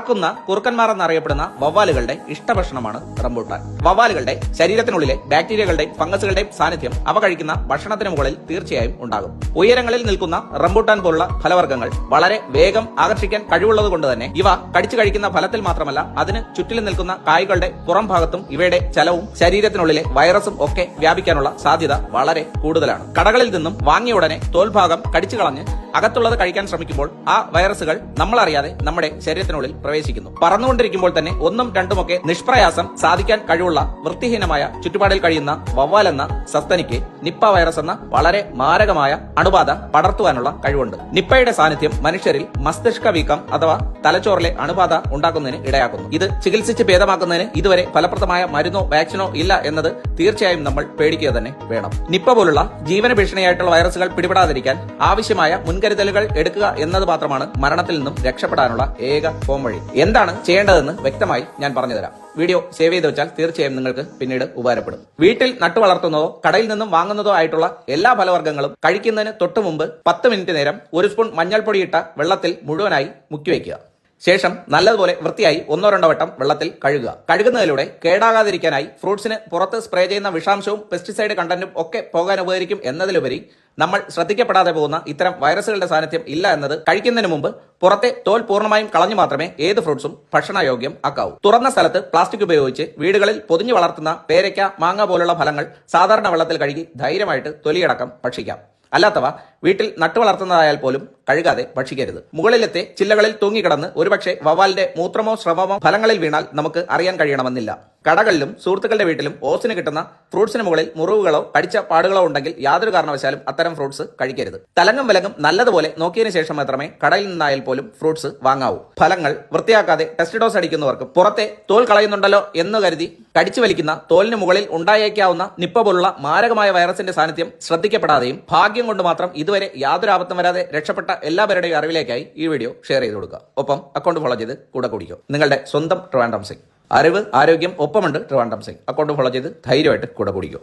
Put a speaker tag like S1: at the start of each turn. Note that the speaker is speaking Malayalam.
S1: പറക്കുന്ന കുറുക്കന്മാർ എന്നറിയപ്പെടുന്ന വവ്വാലുകളുടെ ഇഷ്ടഭക്ഷണമാണ് റംബൂട്ടാൻ. വവ്വാലുകളുടെ ശരീരത്തിനുള്ളിലെ ബാക്ടീരിയകളുടെയും ഫംഗസുകളുടെയും സാന്നിധ്യം അവ കഴിക്കുന്ന ഭക്ഷണത്തിന് മുകളിൽ തീർച്ചയായും ഉണ്ടാകും. ഉയരങ്ങളിൽ നിൽക്കുന്ന റംബൂട്ടാൻ പോലുള്ള ഫലവർഗ്ഗങ്ങൾ വളരെ വേഗം ആകർഷിക്കാൻ കഴിവുള്ളത് കൊണ്ട് തന്നെ ഇവ കടിച്ചു കഴിക്കുന്ന ഫലത്തിൽ മാത്രമല്ല അതിന് ചുറ്റിലും നിൽക്കുന്ന കായ്കളുടെ പുറം ഭാഗത്തും ഇവയുടെ ചലവും ശരീരത്തിനുള്ളിലെ വൈറസും ഒക്കെ വ്യാപിക്കാനുള്ള സാധ്യത വളരെ കൂടുതലാണ്. കടകളിൽ നിന്നും വാങ്ങിയ ഉടനെ തോൽഭാഗം കടിച്ചു കളഞ്ഞ് അകത്തുള്ളത് കഴിക്കാൻ ശ്രമിക്കുമ്പോൾ ആ വൈറസുകൾ നമ്മളറിയാതെ നമ്മുടെ ശരീരത്തിനുള്ളിൽ പ്രവേശിക്കുന്നു. പറന്നുകൊണ്ടിരിക്കുമ്പോൾ തന്നെ ഒന്നും രണ്ടുമൊക്കെ നിഷ്പ്രയാസം സാധിക്കാൻ കഴിവുള്ള വൃത്തിഹീനമായ ചുറ്റുപാടിൽ കഴിയുന്ന വവ്വാൽ എന്ന സസ്തനിക്ക് നിപ്പ വൈറസ് എന്ന വളരെ മാരകമായ അണുബാധ പടർത്തുവാനുള്ള കഴിവുണ്ട്. നിപ്പയുടെ സാന്നിധ്യം മനുഷ്യരിൽ മസ്തിഷ്ക വീക്കം അഥവാ തലച്ചോറിലെ അണുബാധ ഉണ്ടാക്കുന്നതിന് ഇടയാക്കുന്നു. ഇത് ചികിത്സിച്ച് ഭേദമാക്കുന്നതിന് ഇതുവരെ ഫലപ്രദമായ മരുന്നോ വാക്സിനോ ഇല്ല എന്നത് തീർച്ചയായും നമ്മൾ പേടിക്കുക തന്നെ വേണം. നിപ്പ പോലുള്ള ജീവന ഭീഷണിയായിട്ടുള്ള വൈറസുകൾ പിടിപെടാതിരിക്കാൻ ആവശ്യമായ മുൻകരുതലുകൾ എടുക്കുക എന്നത് മാത്രമാണ് മരണത്തിൽ നിന്നും രക്ഷപ്പെടാനുള്ള ഏക പോംവഴി. എന്താണ് ചെയ്യേണ്ടതെന്ന് വ്യക്തമായി ഞാൻ പറഞ്ഞുതരാം. വീഡിയോ സേവ് ചെയ്ത് വെച്ചാൽ തീർച്ചയായും നിങ്ങൾക്ക് പിന്നീട് ഉപകാരപ്പെടും. വീട്ടിൽ നട്ടുവളർത്തുന്നതോ കടയിൽ നിന്നും വാങ്ങുന്നതോ ആയിട്ടുള്ള എല്ലാ ഫലവർഗ്ഗങ്ങളും കഴിക്കുന്നതിന് തൊട്ടു മുമ്പ് 10 മിനിറ്റ് നേരം 1 സ്പൂൺ മഞ്ഞൾപ്പൊടിയിട്ട വെള്ളത്തിൽ മുഴുവനായി മുക്കിവെക്കുക. ശേഷം നല്ലതുപോലെ വൃത്തിയായി 1-2 വട്ടം വെള്ളത്തിൽ കഴുകുക. കഴുകുന്നതിലൂടെ കേടാകാതിരിക്കാനായി ഫ്രൂട്ട്സിന് പുറത്ത് സ്പ്രേ ചെയ്യുന്ന വിഷാംശവും പെസ്റ്റിസൈഡ് കണ്ടന്റും ഒക്കെ പോകാൻ ഉപകരിക്കും എന്നതിലുപരി നമ്മൾ ശ്രദ്ധിക്കപ്പെടാതെ പോകുന്ന ഇത്തരം വൈറസുകളുടെ സാന്നിധ്യം ഇല്ല എന്നത് കഴിക്കുന്നതിന് മുമ്പ് പുറത്തെ തോൽ പൂർണ്ണമായും കളഞ്ഞു മാത്രമേ ഏത് ഫ്രൂട്ട്സും ഭക്ഷണയോഗ്യം ആക്കാവൂ. തുറന്ന സ്ഥലത്ത് പ്ലാസ്റ്റിക് ഉപയോഗിച്ച് വീടുകളിൽ പൊതിഞ്ഞു വളർത്തുന്ന പേരയ്ക്ക, മാങ്ങ പോലുള്ള ഫലങ്ങൾ സാധാരണ വെള്ളത്തിൽ കഴുകി ധൈര്യമായിട്ട് തൊലിയടക്കം ഭക്ഷിക്കാം. അല്ലാത്തവ വീട്ടിൽ നട്ടുവളർത്തുന്നതായാൽ പോലും കഴുകാതെ ഭക്ഷിക്കരുത്. മുകളിലത്തെ ചില്ലകളിൽ തൂങ്ങിക്കിടന്ന് ഒരുപക്ഷെ വവ്വാലിന്റെ മൂത്രമോ സ്രവമോ ഫലങ്ങളിൽ വീണാൽ നമുക്ക് അറിയാൻ കഴിയണമെന്നില്ല. കടകളിലും സുഹൃത്തുക്കളുടെ വീട്ടിലും ഓസിന് കിട്ടുന്ന ഫ്രൂട്ട്സിന് മുകളിൽ മുറിവുകളോ കടിച്ച പാടുകളോ ഉണ്ടെങ്കിൽ യാതൊരു കാരണവശാലും അത്തരം ഫ്രൂട്ട്സ് കഴിക്കരുത്. തലങ്ങും വിലങ്ങും നല്ലതുപോലെ നോക്കിയതിനു ശേഷം മാത്രമേ കടയിൽ നിന്നായാൽ പോലും ഫ്രൂട്ട്സ് വാങ്ങാവൂ. ഫലങ്ങൾ വൃത്തിയാക്കാതെ ടെസ്റ്റ് ഡോസ് അടിക്കുന്നവർക്കും പുറത്തെ തോൽ കളയുന്നുണ്ടല്ലോ എന്ന് കരുതി കടിച്ചു വലിക്കുന്ന തോലിന് മുകളിൽ ഉണ്ടായേക്കാവുന്ന നിപ്പ പോലുള്ള മാരകമായ വൈറസിന്റെ സാന്നിധ്യം ശ്രദ്ധിക്കപ്പെടാതെയും ഭാഗ്യം കൊണ്ട് മാത്രം ഇതുവരെ യാതൊരു ആപത്തും വരാതെ രക്ഷപ്പെട്ട എല്ലാവരുടെയും അറിവിലേക്കായി ഈ വീഡിയോ ഷെയർ ചെയ്ത് കൊടുക്കുക. ഒപ്പം അക്കൗണ്ട് ഫോളോ ചെയ്ത് കൂടെ കൂടിക്കോ. നിങ്ങളുടെ സ്വന്തം ട്രിവാൻഡ്രം സിംഗ്. അറിവ് ആരോഗ്യം ഒപ്പമുണ്ട് ട്രിവാൻഡ്രം സിംഗ്. അക്കൗണ്ട് ഫോളോ ചെയ്ത് ധൈര്യമായിട്ട് കൂടെ കൂടിക്കോ.